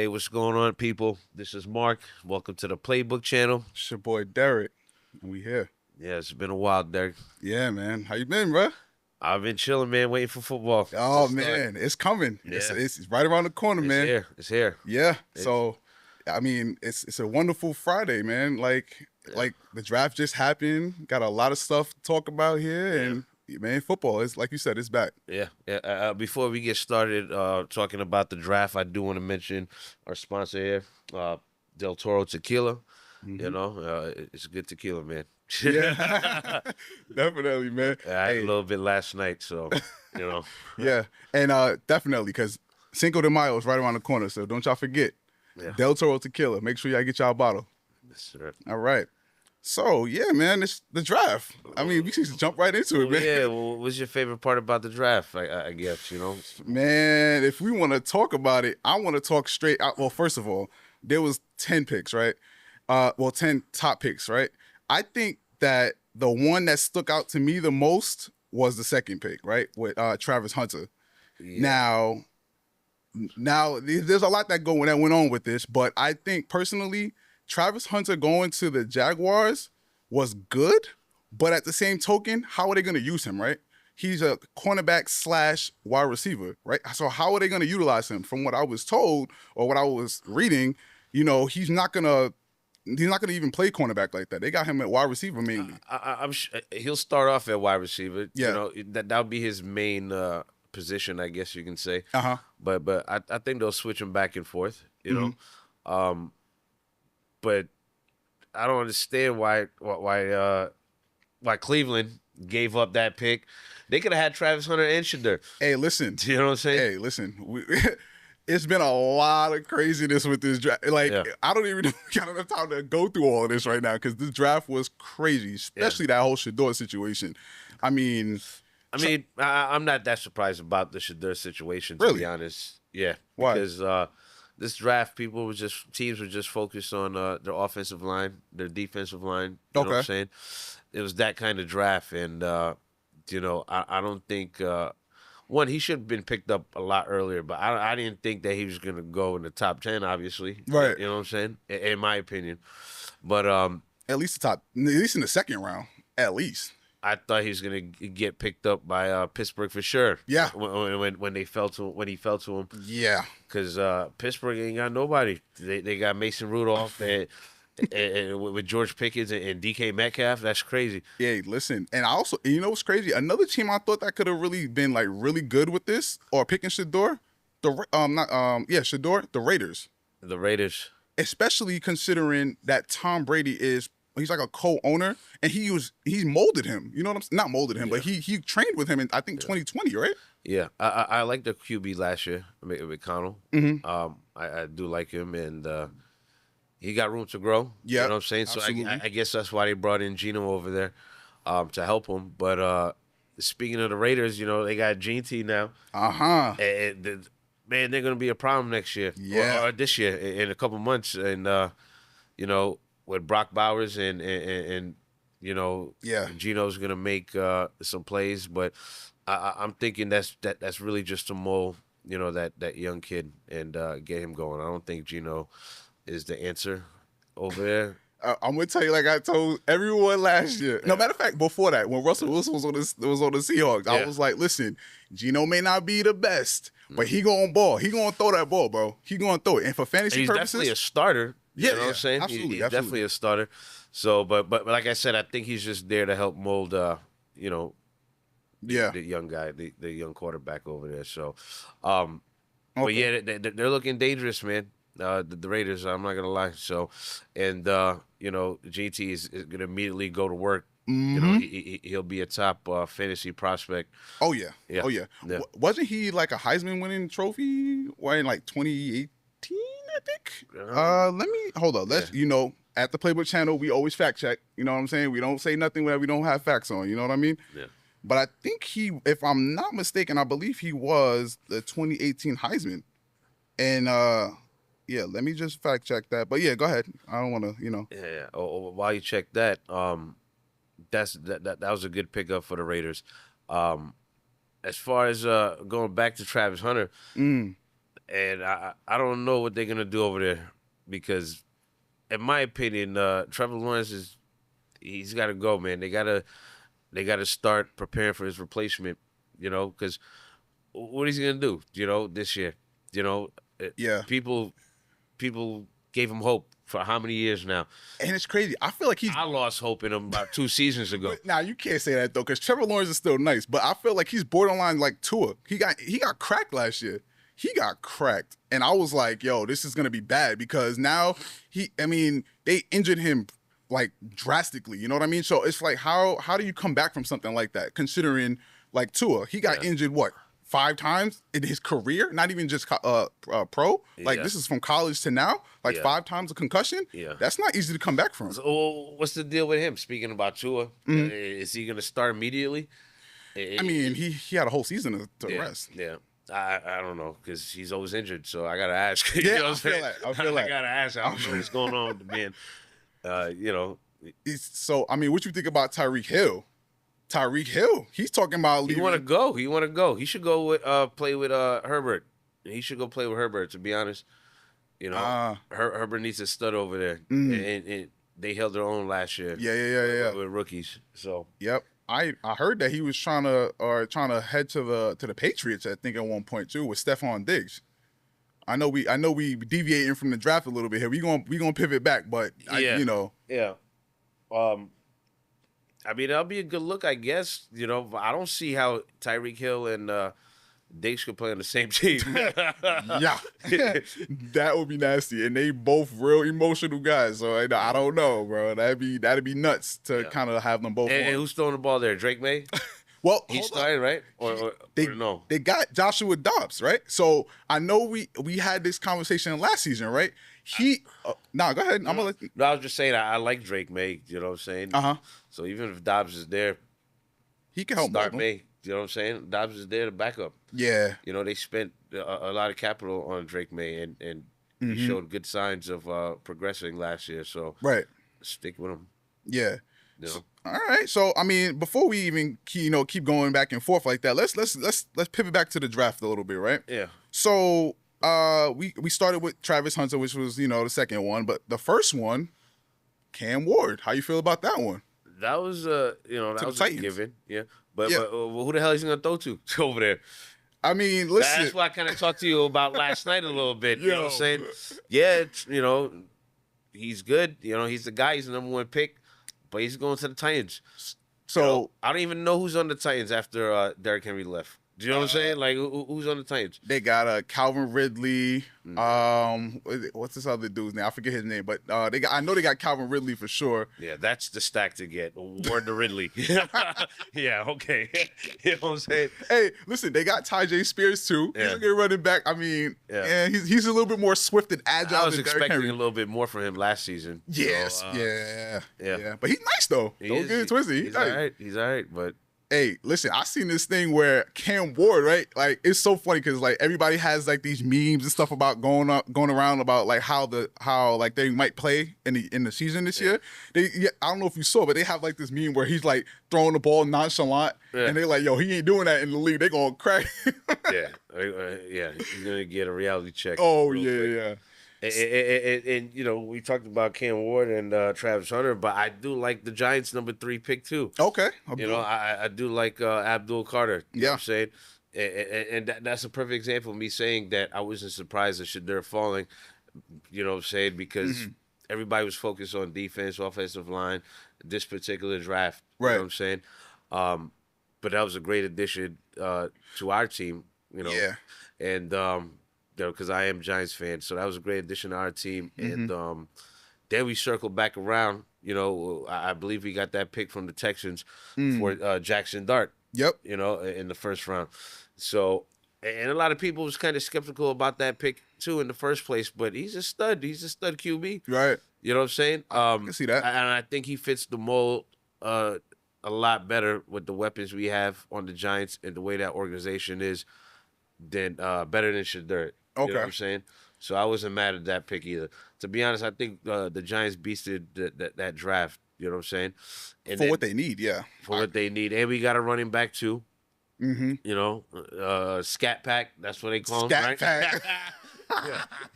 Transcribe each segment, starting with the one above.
Hey, what's going on, people? This is Mark. Welcome to the Playbook channel. It's your boy Derek, and we here. Yeah, it's been a while, Derek. Yeah, man. How you been, bro? I've been chilling, man, waiting for football to Oh start. man, it's coming. Yeah. It's right around the corner, It's man. here. It's here. Yeah. It's- So, I mean, it's a wonderful Friday, man. Like the draft just happened. Got a lot of stuff to talk about here, and man, football is like you said, it's back. Yeah. Before we get started talking about the draft, I do want to mention our sponsor here, Del Toro Tequila. You know, it's good tequila, man. Yeah, definitely, man. I had a little bit last night, so you know. Yeah, and definitely because Cinco de Mayo is right around the corner, so don't y'all forget. Yeah. Del Toro Tequila. Make sure y'all get y'all a bottle. Yes, sir. All right. So yeah, man, it's the draft. I mean, we should jump right into it, man. Yeah. Well, what's your favorite part about the draft? I guess you know. Man, if we want to talk about it, I want to talk straight out. Well, first of all, there was 10 picks, right? 10 top picks, right? I think that the one that stuck out to me the most was the second pick, right? With Travis Hunter. Yeah. Now there's a lot that went on with this, but I think personally, Travis Hunter going to the Jaguars was good, but at the same token, how are they going to use him, right? He's a cornerback / wide receiver, right? So how are they going to utilize him? From what I was told or what I was reading, you know, he's not gonna even play cornerback like that. They got him at wide receiver mainly. I'm sure he'll start off at wide receiver. Yeah. You know, that'll be his main position, I guess you can say. But I think they'll switch him back and forth. You know, but I don't understand why Cleveland gave up that pick. They could have had Travis Hunter and Shedeur. Hey, listen. You know what I'm saying? Hey, listen. It's been a lot of craziness with this draft. Like, I don't even got enough time to go through all of this right now because this draft was crazy, especially that whole Shedeur situation. I mean, I'm not that surprised about the Shedeur situation, to Really? be honest. Yeah. Why? Because this draft, teams were just focused on their offensive line, their defensive line. You know what I'm saying? It was that kind of draft. And, you know, I don't think one, he should have been picked up a lot earlier, but I didn't think that he was going to go in the top 10, obviously. Right. You know what I'm saying? In my opinion. But at least in the second round, at least. I thought he was going to get picked up by Pittsburgh for sure. Yeah. When he fell to him. Yeah. Because Pittsburgh ain't got nobody. They got Mason Rudolph and with George Pickens and DK Metcalf. That's crazy. Yeah, listen. And I also, you know what's crazy? Another team I thought that could have really been like really good with this or picking Shedeur, Shedeur, the Raiders. The Raiders. Especially considering that Tom Brady he's like a co-owner and he molded him. You know what I'm saying? Not molded him, but he trained with him in I think 2020, right? Yeah. I liked the QB last year, McConnell. I do like him and he got room to grow. Yeah, you know what I'm saying? So I guess that's why they brought in Geno over there to help him. But speaking of the Raiders, you know, they got GT now. And, man, they're going to be a problem next year. Yeah. Or this year in a couple months. And, you know, with Brock Bowers and you know, Geno's going to make some plays. But I'm thinking that's really just to mold, you know, that young kid and get him going. I don't think Geno is the answer over there. I'm gonna tell you, like I told everyone last year. No, matter of fact, before that, when Russell Wilson was on the Seahawks, I was like, listen, Geno may not be the best, but he gonna ball. He gonna throw that ball, bro. He gonna throw it. And for fantasy he's purposes, definitely a starter. You know what I'm saying? Absolutely, He's definitely a starter. So, but like I said, I think he's just there to help mold, you know, the young guy, the young quarterback over there. So, but yeah, they're looking dangerous, man. The Raiders, I'm not gonna lie. So, and you know, GT is gonna immediately go to work. You know, he'll be a top fantasy prospect. Oh yeah. Wasn't he like a Heisman winning trophy in like 2018? I think. Let me hold on. Let's you know, at the Playbook channel, we always fact check. You know what I'm saying? We don't say nothing that we don't have facts on. You know what I mean? Yeah. But I think if I'm not mistaken, I believe he was the 2018 Heisman. And yeah, let me just fact check that. But yeah, go ahead. I don't want to, you know. Yeah. Oh, while you check that, that was a good pickup for the Raiders. As far as going back to Travis Hunter, And I don't know what they're gonna do over there because, in my opinion, Trevor Lawrence he's got to go, man. They gotta start preparing for his replacement. Because what is he gonna do? This year. You know, Yeah. people gave him hope for how many years now? And it's crazy. I feel like I lost hope in him about 2 seasons ago. Now you can't say that though, because Trevor Lawrence is still nice, but I feel like he's borderline like Tua. He got cracked last year. He got cracked, and I was like, "Yo, this is gonna be bad," because now they injured him like drastically. You know what I mean? So it's like, how do you come back from something like that? Considering like Tua, he got injured 5 times in his career, not even just pro. Like this is from college to now, like 5 times a concussion. Yeah, that's not easy to come back from. So, what's the deal with him? Speaking about Tua, is he gonna start immediately? I mean, he had a whole season to rest. Yeah. I don't know because he's always injured, so I gotta ask. You Yeah, know I feel like I gotta ask. I don't know what's going on with the man. So I mean, what you think about Tyreek Hill? Tyreek Hill, he's talking about leaving. He want to go. He should go with play with Herbert. He should go play with Herbert. To be honest, Herbert needs a stud over there, and they held their own last year. Yeah. With rookies. So yep. I heard that he was trying to head to the Patriots, I think, at one point too, with Stephon Diggs. I know we deviating from the draft a little bit here. We gonna pivot back, but Yeah. I mean, that'll be a good look, I guess. But I don't see how Tyreek Hill and Diggs could play on the same team. Yeah, that would be nasty, and they both real emotional guys. So I don't know, bro. That'd be nuts to kind of have them both. And who's throwing the ball there? Drake May. Well, he started, right? Or no? They got Joshua Dobbs, right? So I know we had this conversation last season, right? Go ahead. I'm gonna let you. No, I was just saying I like Drake May. You know what I'm saying? So even if Dobbs is there, he can help start May. You know what I'm saying? Dobbs is there to back up. Yeah. They spent a lot of capital on Drake May, and he showed good signs of progressing last year. So stick with him. Yeah. All right. So I mean, before we even keep going back and forth like that, let's pivot back to the draft a little bit, right? Yeah. So we started with Travis Hunter, which was the second one, but the first one, Cam Ward. How you feel about that one? That was that was a given. Yeah. But who the hell is he gonna throw to over there? I mean, listen. That's what I kind of talked to you about last night a little bit. You know what I'm saying? Yeah, he's good. He's the guy. He's the number 1 pick. But he's going to the Titans. So I don't even know who's on the Titans after Derrick Henry left. Do you know what I'm saying? Like who's on the Titans? They got Calvin Ridley. What's this other dude's name? I forget his name, but I know they got Calvin Ridley for sure. Yeah, that's the stack to get. Ward to Ridley. Yeah, okay. You know what I'm saying? Hey, listen, they got Tyjae Spears too. He's a good running back. I mean, and he's a little bit more swift and agile. I was than expecting Henry. a little bit more from him last season. Yes, so, yeah. But he's nice though. Don't get it twisted. He's all right. He's all right, but. Hey, listen, I seen this thing where Cam Ward, right? Like, it's so funny because like everybody has like these memes and stuff about going around about like how like they might play in the season this year. I don't know if you saw, but they have like this meme where he's like throwing the ball nonchalant, and they're like, "Yo, he ain't doing that in the league. They gonna crack." Yeah, he's gonna get a reality check. Oh yeah. And we talked about Cam Ward and Travis Hunter, but I do like the Giants' number 3 pick too. Okay. I do like Abdul Carter. You know what I'm saying? And that's a perfect example of me saying that I wasn't surprised at Shedeur falling. You know what I'm saying? Because everybody was focused on defense, offensive line, this particular draft. Right. You know what I'm saying? But that was a great addition to our team. Yeah. And because I am Giants fan, so that was a great addition to our team. And then we circled back around. I believe we got that pick from the Texans for Jackson Dart. Yep. In the first round. So, and a lot of people was kind of skeptical about that pick too in the first place, but he's a stud. He's a stud QB. Right. You know what I'm saying? I can see that. And I think he fits the mold a lot better with the weapons we have on the Giants and the way that organization is than better than Shedeur. Okay. You know what I'm saying? So I wasn't mad at that pick either. To be honest, I think the Giants beasted that draft. You know what I'm saying? And for what they need, yeah. For what they need. And we got a running back too. Scat Pack. That's what they call him, right? Pack.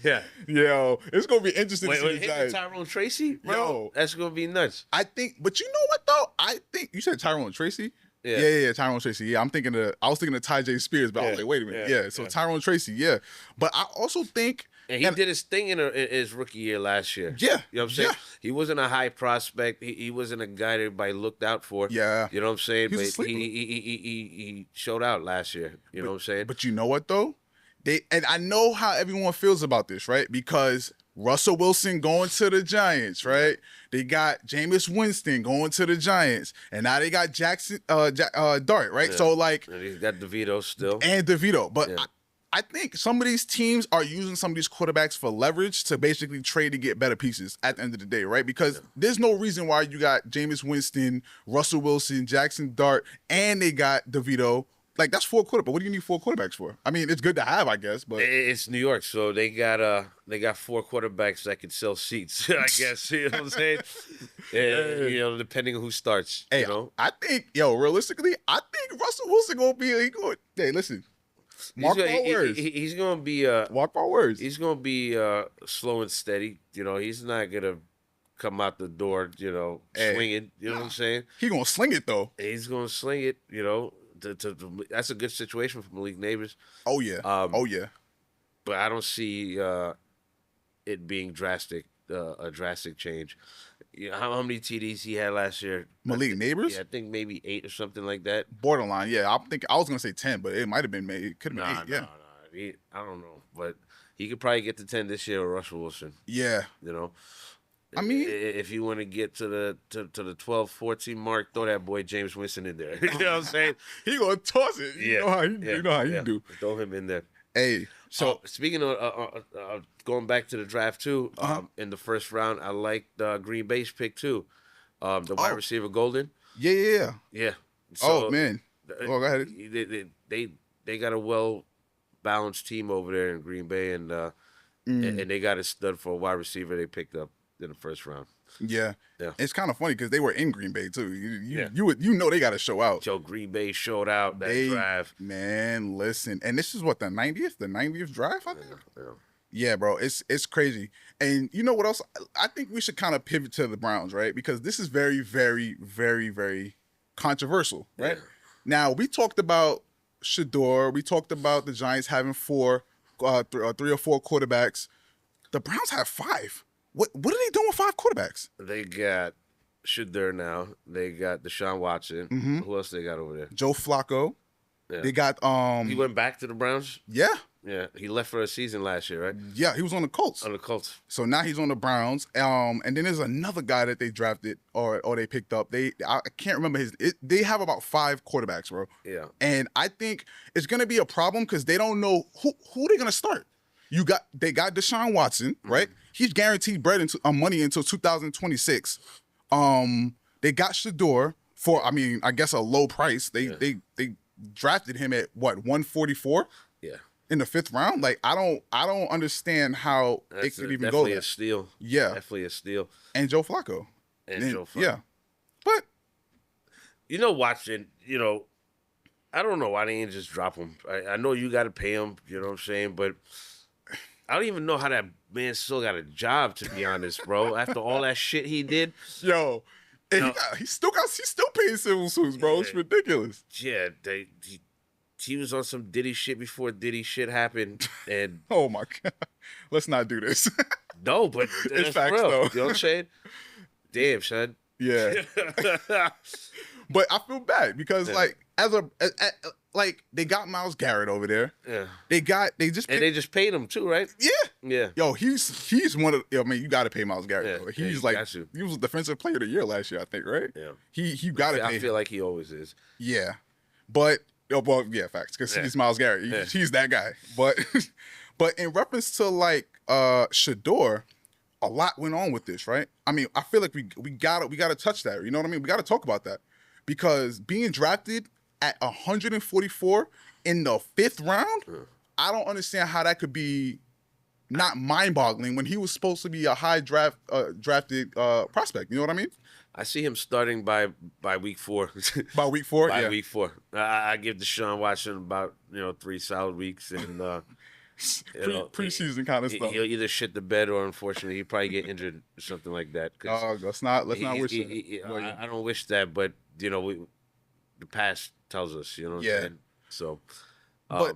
Yeah. Yo, it's gonna be interesting to see Wait, the him Giants. and Tyrone Tracy, bro. Yo. That's gonna be nuts. I think, but you know what though? I think you said Tyrone Tracy. Yeah. Yeah, Tyrone Tracy. Yeah, I was thinking of Ty J Spears, but I was like, wait a minute. Yeah, so Tyrone Tracy. Yeah, but I also think. And he did his thing in his rookie year last year. Yeah. You know what I'm saying? Yeah. He wasn't a high prospect. He wasn't a guy that everybody looked out for. Yeah. You know what I'm saying? He was a But sleeper. he showed out last year. You know what I'm saying? But you know what though? And I know how everyone feels about this, right? Because Russell Wilson going to the Giants, right? They got Jameis Winston going to the Giants, and now they got Jackson Dart, right? Yeah. So like, and he's got DeVito still. and DeVito, but. Yeah. I think some of these teams are using some of these quarterbacks for leverage to basically trade to get better pieces at the end of the day, right? Because there's no reason why you got Jameis Winston, Russell Wilson, Jackson Dart, and they got DeVito. Like, that's 4 quarterbacks. What do you need 4 quarterbacks for? I mean, it's good to have, I guess, but It's New York, so they got 4 quarterbacks that can sell seats. I guess you know what I'm saying. You know, depending on who starts. Hey, you know, I think, realistically, I think Russell Wilson gonna be good. Hey, listen, mark my words. He's gonna be Mark my words. He's gonna be slow and steady. You know, he's not gonna come out the door, swinging. You know what I'm saying? He gonna sling it though. He's gonna sling it. You know, that's a good situation for Malik Neighbors. Oh yeah. Oh yeah. But I don't see it being a drastic change. You know, how many TDs he had last year? Malik Neighbors? Yeah, I think maybe 8 or something like that. Borderline. Yeah, I was gonna say 10, but it might have been maybe. It could have been 8. Yeah. I don't know, but he could probably get to 10 this year with Russell Wilson. Yeah. You know, I mean, if you want to get to the 12, 14 mark, throw that boy James Winston in there. You know what I'm saying? He gonna toss it. You know how you do. Throw him in there. Hey, so speaking of going back to the draft too, in the first round, I liked Green Bay's pick too, the wide receiver Golden. Yeah. So, man. Go ahead. They got a well balanced team over there in Green Bay, and they got a stud for a wide receiver they picked up in the first round. Yeah. It's kind of funny because they were in Green Bay too. You know they got to show out. So Green Bay showed out that drive. Man, listen, and this is what the 90th drive, I think. Yeah, bro, it's crazy. And you know what else? I think we should kind of pivot to the Browns, right? Because this is very, very, very, very controversial, right? Yeah. Now we talked about Shedeur. We talked about the Giants having 3 or 4 quarterbacks. The Browns have 5. What are they doing with 5 quarterbacks? They got Shedeur now. They got Deshaun Watson. Mm-hmm. Who else they got over there? Joe Flacco. Yeah. They got He went back to the Browns? Yeah. Yeah. He left for a season last year, right? Yeah, he was on the Colts. So now he's on the Browns. And then there's another guy that they drafted or they picked up. I can't remember they have about 5 quarterbacks, bro. Yeah. And I think it's gonna be a problem because they don't know who they're gonna start. They got Deshaun Watson, right? Mm-hmm. He's guaranteed money until 2026. They got Shedeur for, I guess a low price. They drafted him at what, 144? Yeah. In the 5th round. Like I don't understand how it could even go there. Definitely a steal. Yeah. Definitely a steal. And Joe Flacco. Yeah. But watching, I don't know why they didn't just drop him. I know you got to pay him, you know what I'm saying, but I don't even know how that man still got a job, to be honest, bro. After all that shit he did. Yo, and he's still paying civil suits, bro. It's ridiculous. Yeah, he was on some Diddy shit before Diddy shit happened, and oh my God, let's not do this. No, but it's facts though. You know what I'm saying? Damn, son. Yeah. But I feel bad because they got Myles Garrett over there. Yeah. They just paid him too, right? Yeah. Yeah. Yo, he's one of. You got to pay Myles Garrett. Yeah. He was Defensive Player of the Year last year, I think, right? Yeah. He got to pay. I feel like he always is. Yeah, but facts because he's Myles Garrett. He's that guy. But in reference to Shedeur, a lot went on with this, right? I mean, I feel like we gotta touch that. You know what I mean? We gotta talk about that because being drafted at 144 in the 5th round, I don't understand how that could be not mind-boggling when he was supposed to be a high drafted prospect. You know what I mean? I see him starting by week 4. By week 4, by week 4. I give Deshaun Watson about 3 solid weeks, and Preseason kind of stuff. He'll either shit the bed or, unfortunately, he'll probably get injured or something like that. Let's not wish that. I don't wish that, but the past tells us, what I'm saying? So, but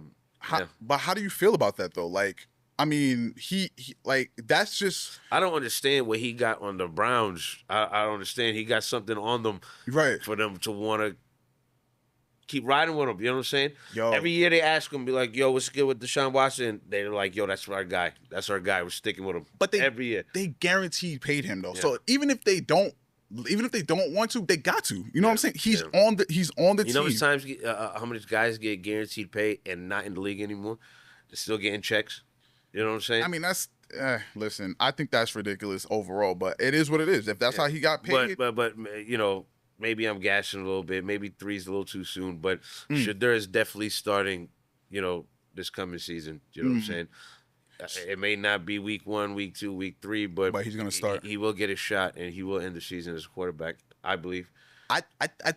how do you feel about that though? Like, I mean, he like that's just. I don't understand what he got on the Browns. I don't understand. He got something on them, right, for them to want to keep riding with him. You know what I'm saying? Yo. Every year they ask him, be like, "Yo, what's good with Deshaun Watson?" They're like, "Yo, that's our guy. That's our guy. We're sticking with him." But every year they guaranteed paid him though. Yeah. So even if they don't want to, they got to. You know what I'm saying? He's on the team. You know how many guys get guaranteed pay and not in the league anymore? They're still getting checks. You know what I'm saying? I mean, that's listen. I think that's ridiculous overall, but it is what it is. If that's how he got paid, but maybe I'm gassing a little bit. Maybe 3's a little too soon. But Shedeur is definitely starting. This coming season. You know what I'm saying? It may not be week 1, week 2, week 3, but he's gonna start. He will get a shot, and he will end the season as a quarterback, I believe. I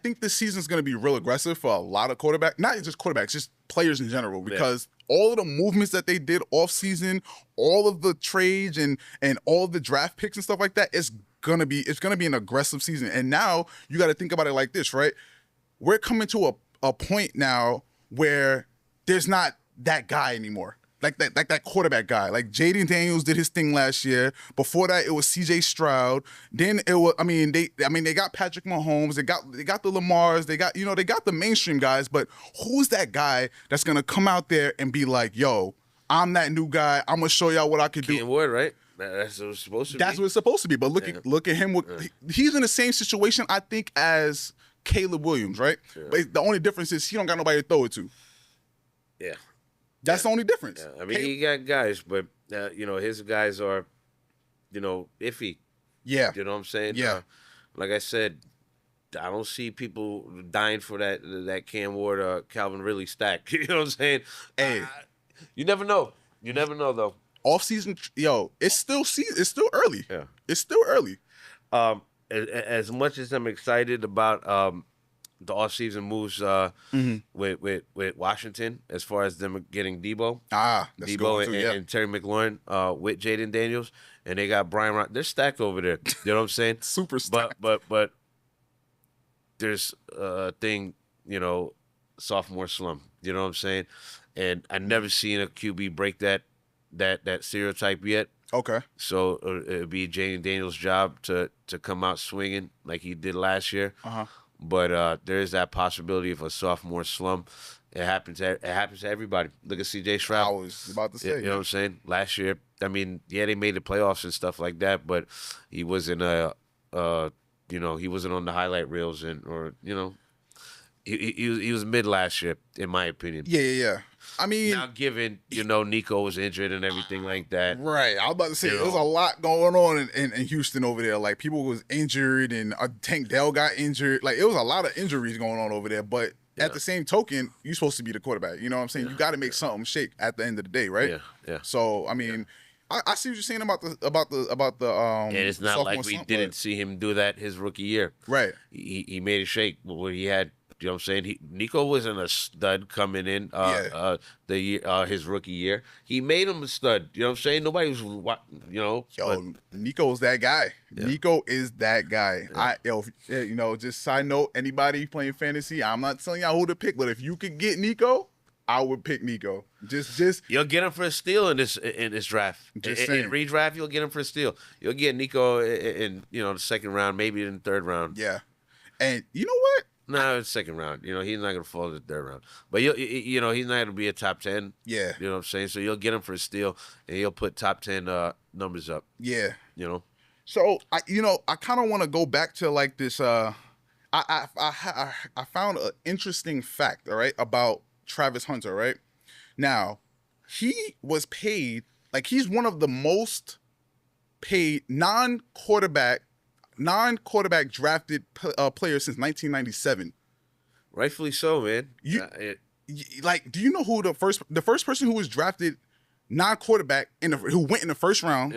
think this season's going to be real aggressive for a lot of quarterbacks, not just quarterbacks, just players in general, because all of the movements that they did off season, all of the trades and all of the draft picks and stuff like that, it's gonna be an aggressive season. And now you got to think about it like this, right? We're coming to a point now where there's not that guy anymore. Like that quarterback guy. Like Jaden Daniels did his thing last year. Before that, it was CJ Stroud. Then it was they got Patrick Mahomes. They got the Lamars. They got the mainstream guys. But who's that guy that's gonna come out there and be like, yo, I'm that new guy. I'm gonna show y'all what I can do. Word, right? That's what it's supposed to be. That's what it's supposed to be. But look at him. He's in the same situation, I think, as Caleb Williams, right? Yeah. But the only difference is he don't got nobody to throw it to. Yeah. That's the only difference. Yeah. I mean, he got guys, but his guys are, iffy. Yeah. You know what I'm saying? Yeah. Like I said, I don't see people dying for that Cam Ward, Calvin Ridley stack. You know what I'm saying? Hey, you never know. You never know though. Offseason, it's still early. Yeah. It's still early. As much as I'm excited about the offseason moves with Washington, as far as them getting Debo. And Terry McLaurin with Jaden Daniels, and they got Brian Rock. They're stacked over there. You know what I'm saying? Super stacked. But there's a thing, sophomore slump. You know what I'm saying? And I never seen a QB break that stereotype yet. Okay. So it'd be Jaden Daniels' job to come out swinging like he did last year. Uh-huh. But there is that possibility of a sophomore slump. It happens to everybody. Look at C.J. Stroud. I was about to say. You know what I'm saying? Last year, I mean, they made the playoffs and stuff like that, but he wasn't he wasn't on the highlight reels he was mid last year, in my opinion. Yeah. I mean, now given Nico was injured and everything like that. Right. I was about to say there was a lot going on in Houston over there. Like people was injured and Tank Dell got injured. Like it was a lot of injuries going on over there. But at the same token, you're supposed to be the quarterback. You know what I'm saying? You got to make something shake at the end of the day, right? Yeah. So I mean, I see what you're saying about the And it's not like we didn't see him do that his rookie year. Right. He made it shake when he had. You know what I'm saying? Nico wasn't a stud coming in his rookie year. He made him a stud. You know what I'm saying? Nobody was, Nico's that guy. Yeah. Nico is that guy. Yeah. Just side note, anybody playing fantasy, I'm not telling y'all who to pick, but if you could get Nico, I would pick Nico. Just you'll get him for a steal in this draft. In redraft, you'll get him for a steal. You'll get Nico in the second round, maybe in the third round. Yeah. And you know what? No, it's second round. He's not going to fall to the third round. But, he's not going to be a top 10. Yeah. You know what I'm saying? So you'll get him for a steal, and he'll put top 10 numbers up. Yeah. So, I kind of want to go back to, like, this. I found an interesting fact, all right, about Travis Hunter, right? Now, he was paid, like, he's one of the most paid non-quarterback drafted player since 1997. Rightfully so, man. Do you know who the first person who was drafted non-quarterback who went in the first round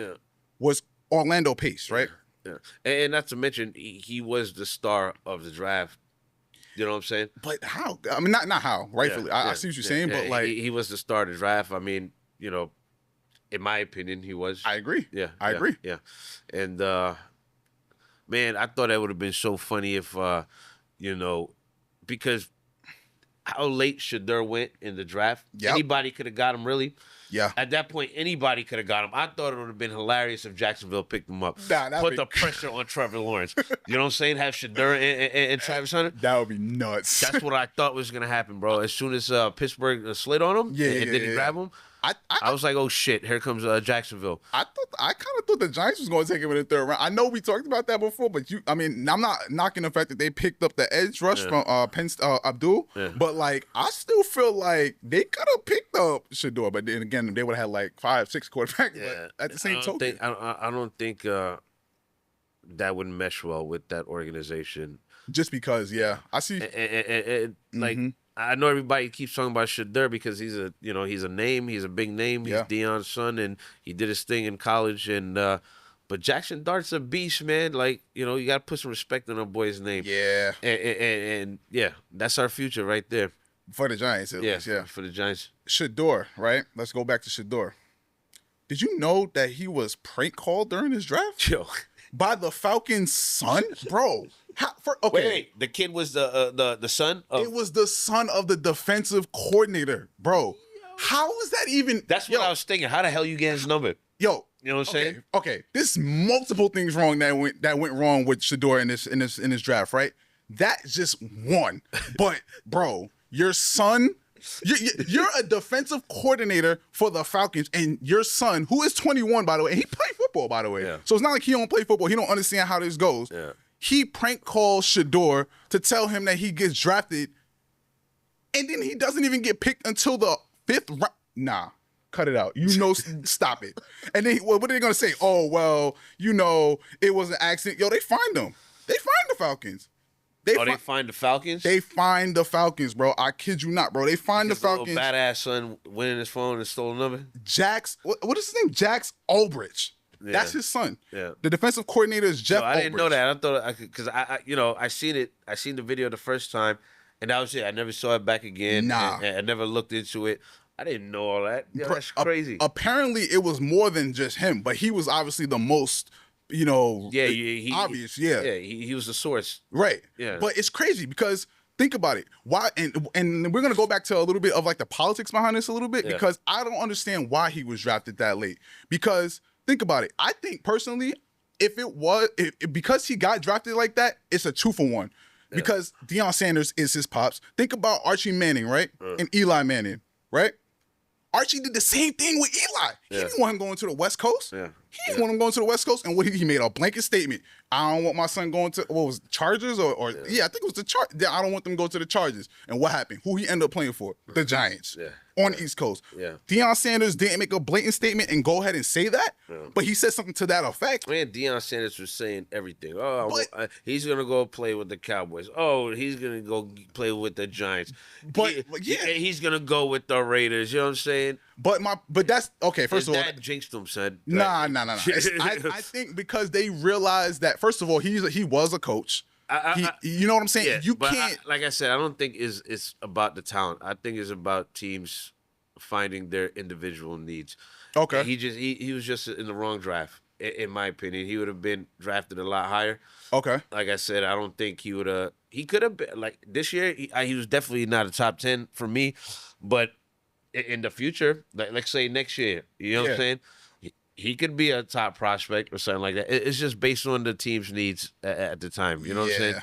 was Orlando Pace, right? Yeah. And not to mention he was the star of the draft. You know what I'm saying? But how? I mean, not how. Rightfully, I see what you're saying, but like he was the star of the draft. I mean, in my opinion, he was. I agree. Yeah, I agree. Yeah, and man, I thought that would have been so funny if because how late Shedeur went in the draft. Yep. Anybody could have got him, really. Yeah. At that point, anybody could have got him. I thought it would have been hilarious if Jacksonville picked him up. Put the pressure on Trevor Lawrence. You know what I'm saying? Have Shedeur and Travis Hunter. That would be nuts. That's what I thought was going to happen, bro. As soon as Pittsburgh slid on him and didn't grab him, I was like, oh, shit, here comes Jacksonville. I kind of thought the Giants was going to take him in the third round. I know we talked about that before, but I'm not knocking the fact that they picked up the edge rush from Abdul, but like I still feel like they could have picked up Shedeur, but then again, they would have had like 5-6 quarterbacks. Yeah. But at the same token, I don't think that would mesh well with that organization. Just because, I see. Like. I know everybody keeps talking about Shedeur because he's a name, he's a big name, he's Deion's son, and he did his thing in college. And but Jackson Dart's a beast, man. Like you got to put some respect on our boy's name. Yeah, and that's our future right there for the Giants. At least, for the Giants. Shedeur, right? Let's go back to Shedeur. Did you know that he was prank called during his draft? Yo. By the Falcons' son, bro. Wait, the kid was the son of... It was the son of the defensive coordinator, bro. How is that even? That's what I was thinking. How the hell you get his number? Yo, you know what I'm saying? Okay, there's multiple things wrong that went wrong with Shedeur in this draft, right? That's just one. But bro, your son. You're a defensive coordinator for the Falcons, and your son, who is 21, by the way, and he played football, by the way. Yeah. So it's not like he don't play football. He don't understand how this goes. Yeah. He prank calls Shedeur to tell him that he gets drafted, and then he doesn't even get picked until the 5th round. Nah, cut it out. Stop it. And then what are they going to say? Oh, well, it was an accident. Yo, they find him. They find the Falcons. They find the Falcons? They find the Falcons, bro. I kid you not, bro. They find the Falcons. Little badass son winning his phone and stole a number? Jax, what is his name? Jax Ulbrich. Yeah. That's his son. Yeah. The defensive coordinator is Jeff Ulbrich. I didn't know that. I thought because I seen it. I seen the video the first time, and that was it. I never saw it back again. Nah. And I never looked into it. I didn't know all that. Yo, that's crazy. Apparently, it was more than just him, but he was obviously the most. Obvious. Yeah. Yeah, he was the source. Right. Yeah. But it's crazy because think about it. Why? And we're gonna go back to a little bit of like the politics behind this a little bit because I don't understand why he was drafted that late. Because think about it. I think personally, because he got drafted like that, it's a 2-for-1. Yeah. Because Deion Sanders is his pops. Think about Archie Manning, right? And Eli Manning, right? Archie did the same thing with Eli. He didn't want him going to the West Coast. Yeah. He didn't want him going to the West Coast. And he made a blanket statement. I don't want my son going to, what was it, Chargers? I think it was the Chargers. I don't want them to go to the Chargers. And what happened? Who he ended up playing for? The Giants. Yeah. On the East Coast. Yeah. Deion Sanders didn't make a blatant statement and go ahead and say that, but he said something to that effect. Man, Deion Sanders was saying everything. He's going to go play with the Cowboys. Oh, he's going to go play with the Giants. He's going to go with the Raiders. You know what I'm saying? But that's, okay, first of all. That jinxed him, son. Nah. I think because they realized that, first of all, he was a coach. You know what I'm saying? Yeah, you can't. Like I said, I don't think it's about the talent. I think it's about teams finding their individual needs. Okay. He was just in the wrong draft, in my opinion. He would have been drafted a lot higher. Okay. Like I said, I don't think he would have. He could have been like this year. He was definitely not a top 10 for me, but in the future, like say next year, you know what I'm saying? He could be a top prospect or something like that. It's just based on the team's needs at the time. You know what I'm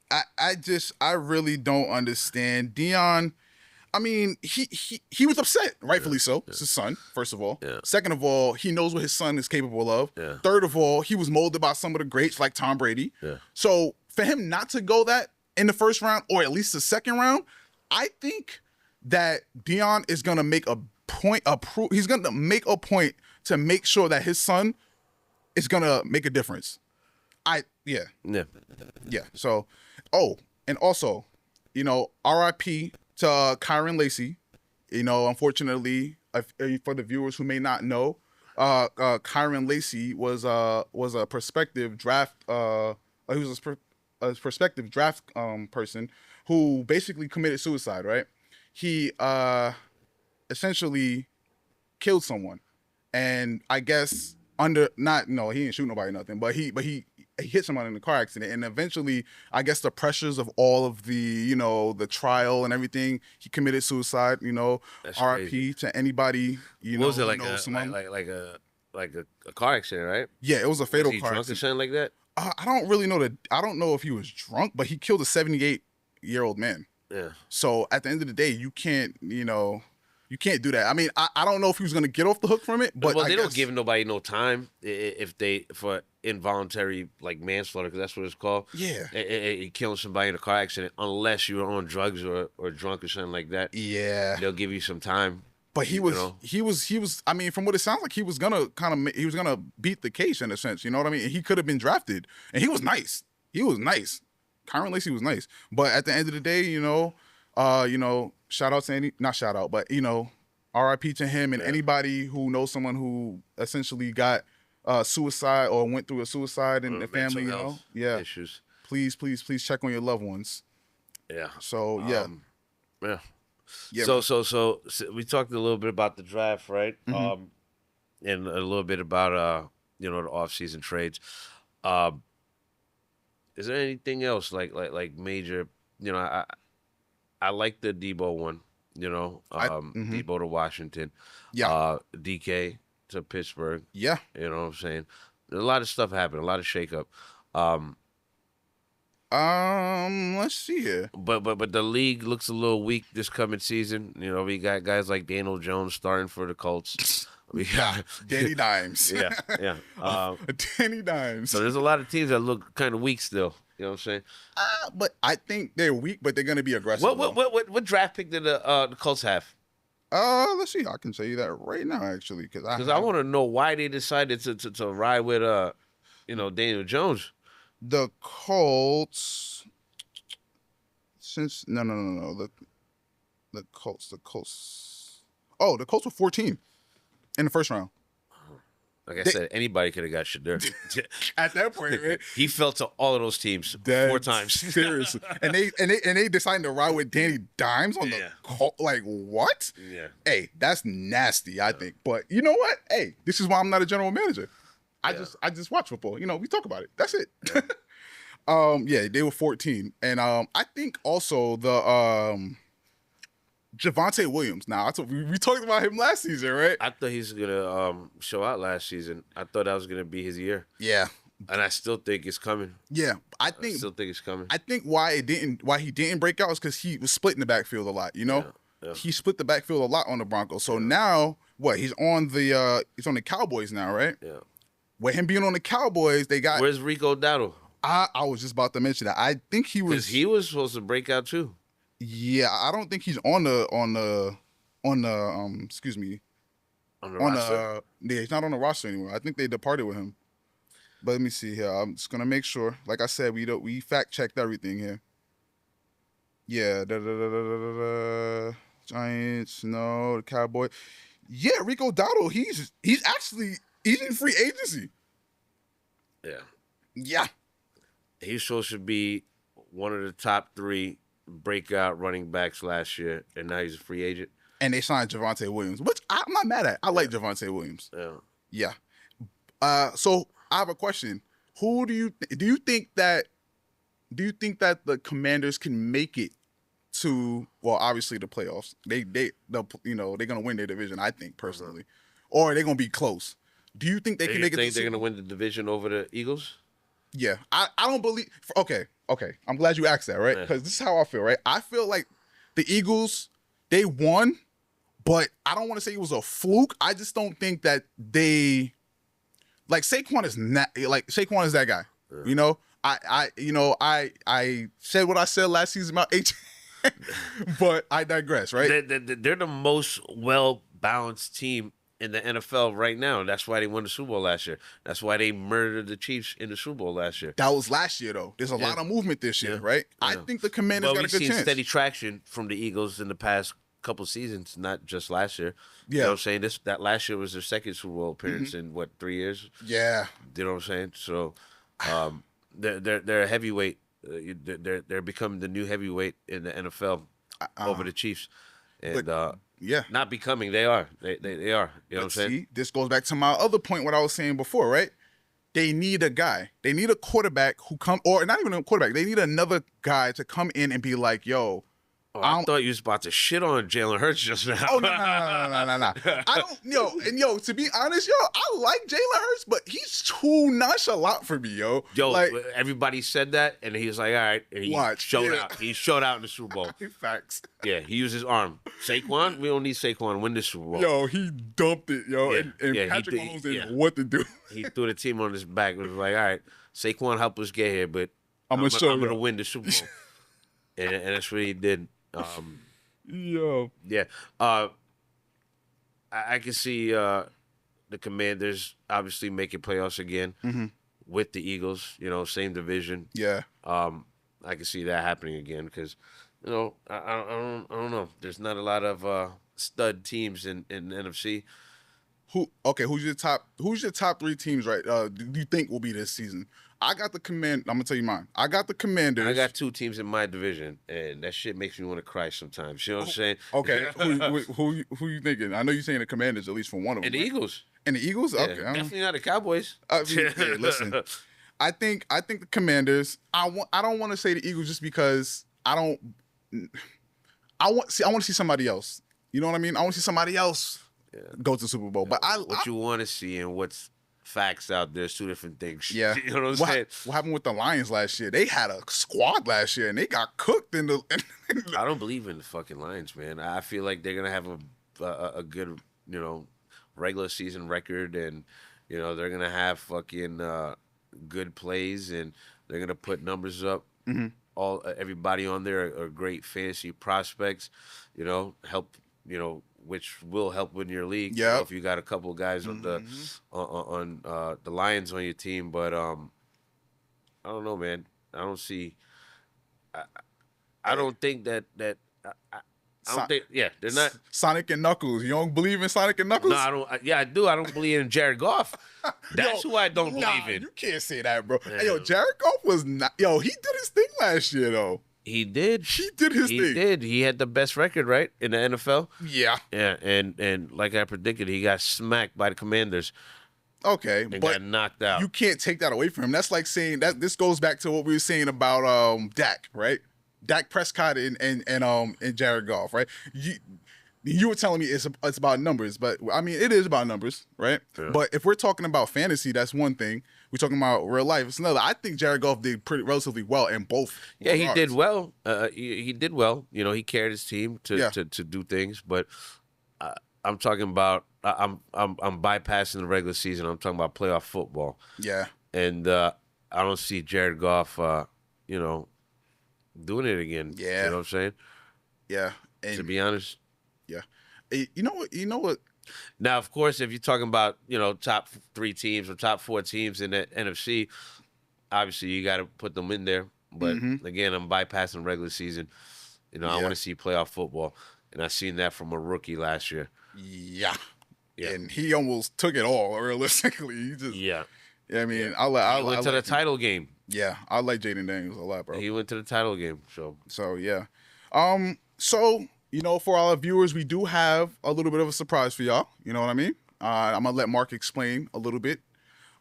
saying? I really don't understand. Deion, I mean, he was upset, rightfully so. It's his son, first of all. Yeah. Second of all, he knows what his son is capable of. Yeah. Third of all, he was molded by some of the greats like Tom Brady. Yeah. So for him not to go that in the first round or at least the second round, I think that Deion is going to make a point, he's going to make a point to make sure that his son is going to make a difference. Yeah. So, and also, RIP to Kairen Lacy. Unfortunately, for the viewers who may not know, Kairen Lacy was a prospective draft. He was a prospective draft person who basically committed suicide. Right? He essentially killed someone, and I guess he didn't shoot nobody nothing, but he hit someone in a car accident, and eventually I guess the pressures of all of the the trial and everything, he committed suicide. That's R.I.P. crazy. to anybody What was it, who knows someone. like a car accident, right? Yeah, it was a fatal Was he car drunk or accident. something like that? I don't really know I don't know if he was drunk, but he killed a 78-year-old man. Yeah. So at the end of the day, you can't do that. I mean, I don't know if he was gonna get off the hook from it, but Well, they don't give nobody no time if they for involuntary like manslaughter, because that's what it's called. Yeah. Killing somebody in a car accident, unless you're on drugs or drunk or something like that. Yeah. They'll give you some time. But he was. I mean, from what it sounds like, he was gonna beat the case in a sense. You know what I mean? And he could have been drafted, and he was nice. Kairen Lacy was nice. But at the end of the day, shout out to not shout out, but R.I.P. to him and anybody who knows someone who essentially got suicide or went through a suicide in the family. Issues. Please check on your loved ones. Yeah. So yeah. Yeah. Yeah. So we talked a little bit about the draft, right? Mm-hmm. And a little bit about the off-season trades. Is there anything else like major? I like the Debo one. Debo to Washington. Yeah. DK to Pittsburgh. Yeah. You know what I'm saying? There's a lot of stuff happened, a lot of shakeup. Let's see here. But the league looks a little weak this coming season. We got guys like Daniel Jones starting for the Colts. We got Danny Dimes. yeah. Danny Dimes. So there's a lot of teams that look kind of weak still. You know what I'm saying? But I think they're weak, but they're going to be aggressive. What draft pick did the Colts have? Let's see. I can tell you that right now, actually, because I want to know why they decided to ride with Daniel Jones. The Colts, the Colts. Oh, the Colts were 14 in the first round. Like I said, anybody could have got Shedeur. At that point, right? He fell to all of those teams 4 times. Seriously. And they decided to ride with Danny Dimes on the Colts. Like, what? Yeah. Hey, that's nasty, I think. But you know what? Hey, this is why I'm not a general manager. I just watch football. We talk about it. That's it. Yeah. They were 14. And I think also the Javonte Williams. Now, we talked about him last season, right? I thought he was gonna show out last season. I thought that was gonna be his year. Yeah. And I still think it's coming. Yeah. I still think it's coming. I think why he didn't break out is because he was splitting the backfield a lot, Yeah. He split the backfield a lot on the Broncos. So now he's on the Cowboys now, right? Yeah. With him being on the Cowboys, they got Where's Rico Dowdle? I was just about to mention that. I think he was because he was supposed to break out too. Yeah, I don't think he's on the excuse me. On the roster? Yeah, he's not on the roster anymore. I think they departed with him. But let me see here. I'm just gonna make sure. Like I said, we fact checked everything here. Yeah, Giants, no, the Cowboy. Yeah, Rico Dowdle, he's in free agency. Yeah. Yeah. He's supposed to be one of the top 3 breakout running backs last year, and now he's a free agent. And they signed Javonte Williams, which I'm not mad at. I like Javonte Williams. Yeah. So I have a question. Who do you think that the Commanders can make it to? Well, obviously the playoffs. They're gonna win their division. I think personally, or they're gonna be close. Do you think they can make it? Think they're gonna win the division over the Eagles? Yeah, I don't believe. Okay. I'm glad you asked that, right? Because this is how I feel, right? I feel like the Eagles, they won, but I don't want to say it was a fluke. I just don't think that they like Saquon is not like Saquon is that guy. I said what I said last season about H, but I digress, right? They're the most well-balanced team in the NFL right now. That's why they won the Super Bowl last year. That's why they murdered the Chiefs in the Super Bowl last year. That was last year, though. There's a lot of movement this year, right? Yeah. I think the Commanders got a good chance. We've seen steady traction from the Eagles in the past couple seasons, not just last year. Yeah. You know what I'm saying? That last year was their second Super Bowl appearance in, 3 years? Yeah. You know what I'm saying? So they're a heavyweight. They're becoming the new heavyweight in the NFL over the Chiefs. And Not becoming. They are. They are. You know what I'm saying? See, this goes back to my other point, what I was saying before, right? They need a guy. They need a quarterback who or not even a quarterback. They need another guy to come in and be like, yo. Oh, I thought you was about to shit on Jalen Hurts just now. Oh, no. I don't, to be honest, I like Jalen Hurts, but he's too nonchalant for me, yo. Like, everybody said that, and he was like, all right. And he showed out. He showed out in the Super Bowl. Facts. Yeah, he used his arm. Saquon, we don't need Saquon to win this Super Bowl. Yo, he dumped it, yo. And Patrick Mahomes didn't know what to do. He threw the team on his back. It was like, all right, Saquon helped us get here, but I'm going to win the Super Bowl. and that's what he did. Yeah. I can see the Commanders obviously making playoffs again with the Eagles. You know, same division. Yeah. I can see that happening again because, you know, I don't know. There's not a lot of stud teams in the NFC. Who's your top 3 teams? Right? Do you think will be this season? I got the I'm gonna tell you mine. I got the Commanders. I got 2 teams in my division, and that shit makes me want to cry sometimes. You know what I'm saying? Okay, who you thinking? I know you're saying the Commanders, at least for one of them. And the Eagles. And the Eagles? Yeah, okay, definitely not the Cowboys. Hey, listen, I think the Commanders. I don't want to say the Eagles just because I want to see somebody else. You know what I mean? I want to see somebody else go to the Super Bowl. But what you want to see and what's facts out there's 2 different things. Yeah. You know what I'm saying? What happened with the Lions last year? They had a squad last year and they got cooked in the I don't believe in the fucking Lions, man. I feel like they're gonna have a good, you know, regular season record, and you know they're gonna have fucking good plays, and they're gonna put numbers up. Everybody on there are great fantasy prospects. You know, help. You know, which will help win your league. Yeah. If you got a couple of guys on the Lions on your team, but I don't know, man. I don't see. I don't think that. I don't think. Yeah, they're not. Sonic and Knuckles. You don't believe in Sonic and Knuckles? No, I don't. Yeah, I do. I don't believe in Jared Goff. That's who I don't believe in. You can't say that, bro. Yeah. Hey, yo, Jared Goff was not. Yo, he did his thing last year, though. He did. He did his thing. He did. He had the best record, right, in the NFL. Yeah. Yeah, and like I predicted, he got smacked by the Commanders. Okay, and but got knocked out. You can't take that away from him. That's like saying that. This goes back to what we were saying about Dak, right? Dak Prescott and Jared Goff, right? You were telling me it's about numbers, but I mean it is about numbers, right? Yeah. But if we're talking about fantasy, that's one thing. We're talking about real life, it's another. I think Jared Goff did relatively well in both. Yeah, he did well. He did well. You know, he carried his team to do things. But I'm talking about I'm bypassing the regular season. I'm talking about playoff football. Yeah, and I don't see Jared Goff, you know, doing it again. Yeah, you know what I'm saying? Yeah, and to be honest. Yeah, you know what? Now, of course, if you're talking about, you know, top 3 teams or top 4 teams in the NFC, obviously you got to put them in there. But again, I'm bypassing regular season. You know, I want to see playoff football, and I seen that from a rookie last year. Yeah, and he almost took it all. Realistically, he just I mean, he went to the title game. Yeah, I like Jaden Daniels a lot, bro. He went to the title game. So yeah, so. You know, for our viewers, we do have a little bit of a surprise for y'all. You know what I mean? I'm gonna let Mark explain a little bit.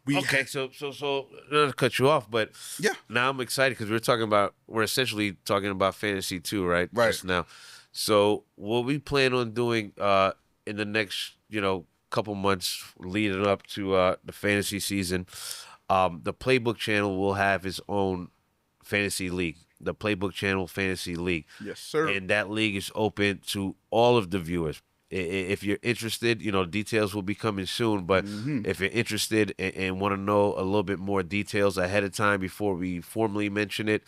So not to cut you off, but yeah, now I'm excited because we're essentially talking about fantasy too, right? Right. Just now. So what we plan on doing in the next, you know, couple months leading up to the fantasy season, the Playbook channel will have its own fantasy league. The Playbook Channel Fantasy League. Yes, sir. And that league is open to all of the viewers. If you're interested, you know, details will be coming soon. But if you're interested and want to know a little bit more details ahead of time before we formally mention it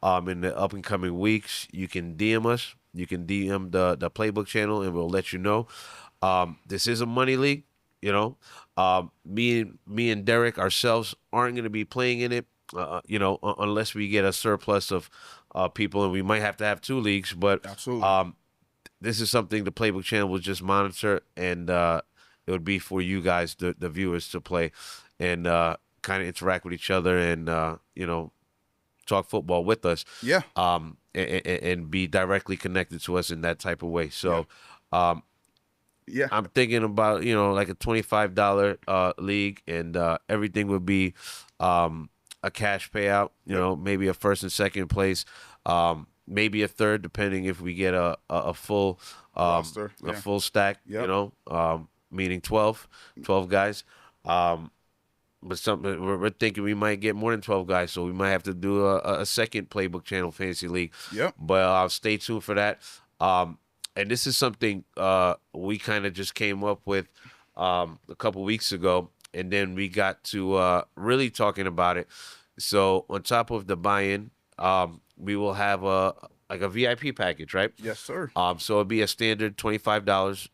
in the up and coming weeks, you can DM us. You can DM the Playbook Channel, and we'll let you know. This is a money league, you know. Me and Derek ourselves aren't going to be playing in it. You know, unless we get a surplus of people, and we might have to have 2 leagues. But absolutely, this is something the Playbook Channel will just monitor, and it would be for you guys, the viewers, to play and kind of interact with each other and you know, talk football with us. Yeah. And be directly connected to us in that type of way. So, Yeah. I'm thinking about, like a $25 league, and everything would be a cash payout, Yep. maybe a first and second place, maybe a third, depending if we get a full Roster. a Yeah. full stack, Yep. meaning 12 guys. But something we're thinking we might get more than 12 guys, so we might have to do a second Playbook Channel Fantasy League. Yep. But stay tuned for that. And this is something we kind of just came up with a couple weeks ago, and then we got to really talking about it. So on top of the buy-in, we will have a VIP package, right? Yes, sir. So it'd be a standard $25,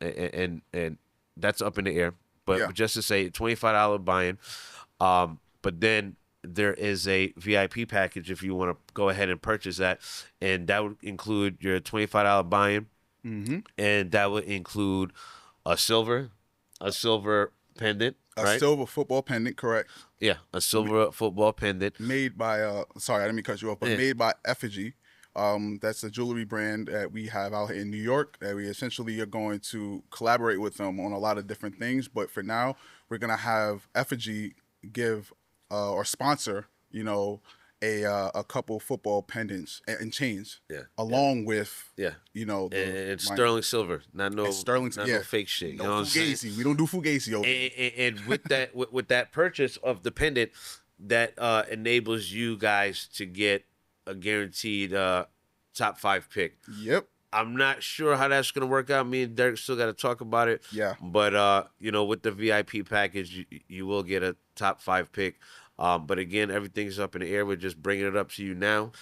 and that's up in the air. But Yeah. just to say, $25 buy-in. But then there is a VIP package if you want to go ahead and purchase that, and that would include your $25 buy-in, and that would include a silver pendant, A right? silver football pendant, correct? Yeah, a silver football pendant. Made by sorry, I didn't mean to cut you off, but Yeah. made by Effigy. That's a jewelry brand that we have out here in New York that we essentially are going to collaborate with them on a lot of different things. But for now, we're gonna have Effigy give or sponsor, a couple football pendants and chains, Yeah, along with yeah, the and sterling silver, not no sterling, no fake shit. You know what I'm saying? fugazi. We don't do fugazi over here. And with that, with that purchase of the pendant, that enables you guys to get a guaranteed top 5 pick. Yep. I'm not sure how that's gonna work out. Me and Derek still got to talk about it. Yeah. But with the VIP package, you will get a top 5 pick. But again, everything's up in the air. We're just bringing it up to you now.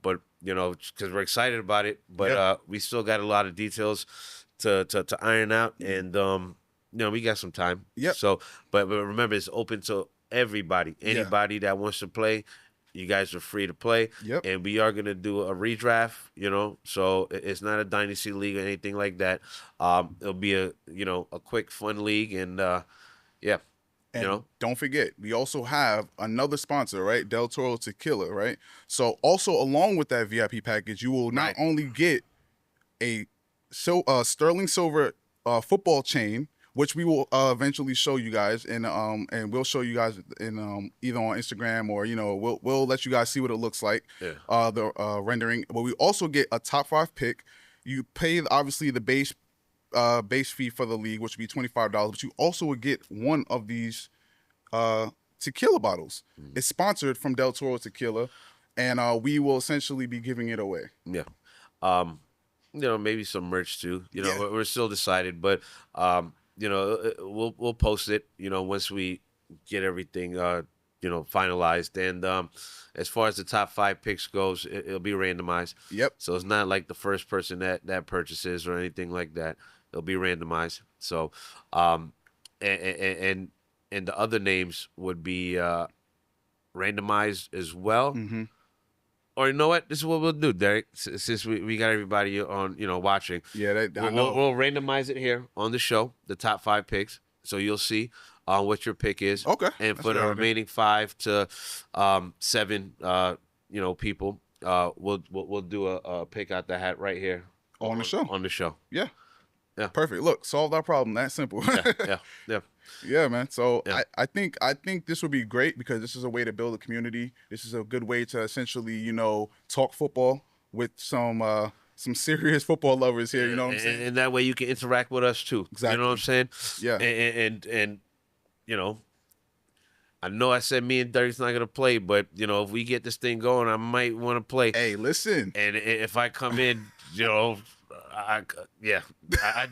But because we're excited about it, but Yep. we still got a lot of details to iron out, and we got some time. Yep. So, but remember, it's open to everybody. Anybody that wants to play, you guys are free to play. Yep. And we are gonna do a redraft. So it's not a dynasty league or anything like that. It'll be a quick fun league, and yeah. And don't forget, we also have another sponsor, right? Del Toro Tequila, right? So also along with that VIP package, you will not only get a sterling silver football chain, which we will eventually show you guys, and we'll show you guys in either on Instagram or we'll let you guys see what it looks like. Yeah. The rendering, but we also get a top 5 pick. You pay obviously the base fee for the league, which would be $25, but you also would get one of these tequila bottles. It's sponsored from Del Toro Tequila, and we will essentially be giving it away. Yeah. Maybe some merch too. Yeah. We're still decided, but we'll post it, once we get everything finalized. And as far as the top 5 picks goes, it'll be randomized. Yep. So it's not like the first person that purchases or anything like that. It'll be randomized. So and the other names would be randomized as well. Mm-hmm. Or you know what? This is what we'll do, Derek. Since we got everybody on, watching. Yeah, I know. We'll randomize it here on the show, the top 5 picks. So you'll see what your pick is. Okay. And That's for the fair, remaining 5 to 7, people, we'll do a pick out the hat right here On the show. On the show. Yeah. Yeah. Perfect. Look, solved our problem. That simple. Yeah. Yeah, man. So Yeah. I think this would be great because this is a way to build a community. This is a good way to essentially, talk football with some serious football lovers here. You know what I'm saying? And that way you can interact with us too. Exactly. You know what I'm saying? Yeah. And I know I said me and Derek's not gonna play, but if we get this thing going, I might want to play. Hey, listen. And if I come in, I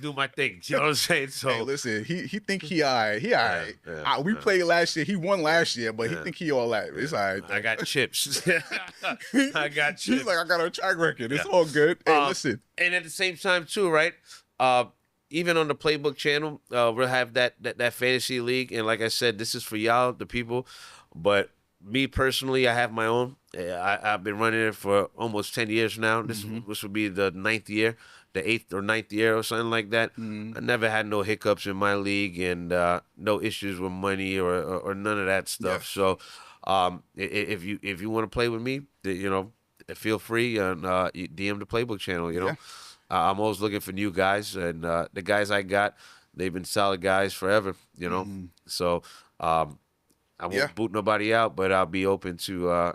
do my thing. You know what I'm saying? So Hey, listen. He think he all right. He all right. yeah, We played last year. He won last year, but he think he all right. It's all right. I got chips. I got chips. He's like, I got a track record. It's all good. Hey, listen. And at the same time, too, right? Even on the Playbook channel, we'll have that fantasy league. And like I said, this is for y'all, the people. But me personally, I have my own. I've been running it for almost 10 years now. This will be the 9th year, the 8th or 9th year or something like that. I never had no hiccups in my league and no issues with money or none of that stuff. Yeah. So if you want to play with me, feel free and DM the Playbook channel. Yeah. I'm always looking for new guys, and the guys I got, they've been solid guys forever, you know. So I won't boot nobody out, but I'll be open to,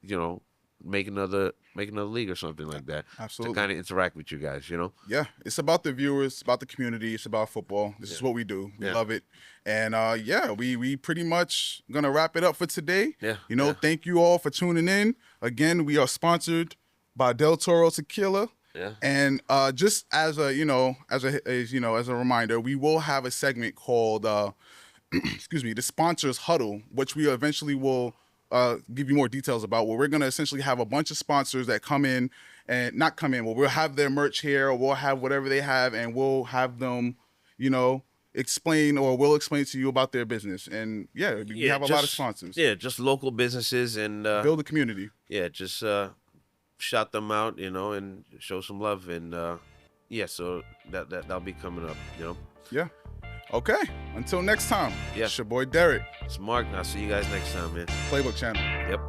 you know, make another league or something like that. Absolutely. To kind of interact with you guys, you know. Yeah, it's about the viewers, it's about the community, it's about football. This is what we do. We love it. And we pretty much gonna wrap it up for today. Yeah. You know, thank you all for tuning in. Again, we are sponsored by Del Toro Tequila. Yeah. And just as a reminder, we will have a segment called the sponsors huddle, which we eventually will give you more details about, where we're going to essentially have a bunch of sponsors that come in and not come in. Well, we'll have their merch here, or we'll have whatever they have, and we'll have them, you know, explain, or we'll explain to you about their business. And we have a lot of sponsors. Yeah, just local businesses and build a community. Yeah, just shout them out, you know, and show some love. And so that'll be coming up, you know. Yeah. Okay. Until next time. Yeah. It's your boy Derek. It's Mark. I'll see you guys next time, man. Playbook channel. Yep.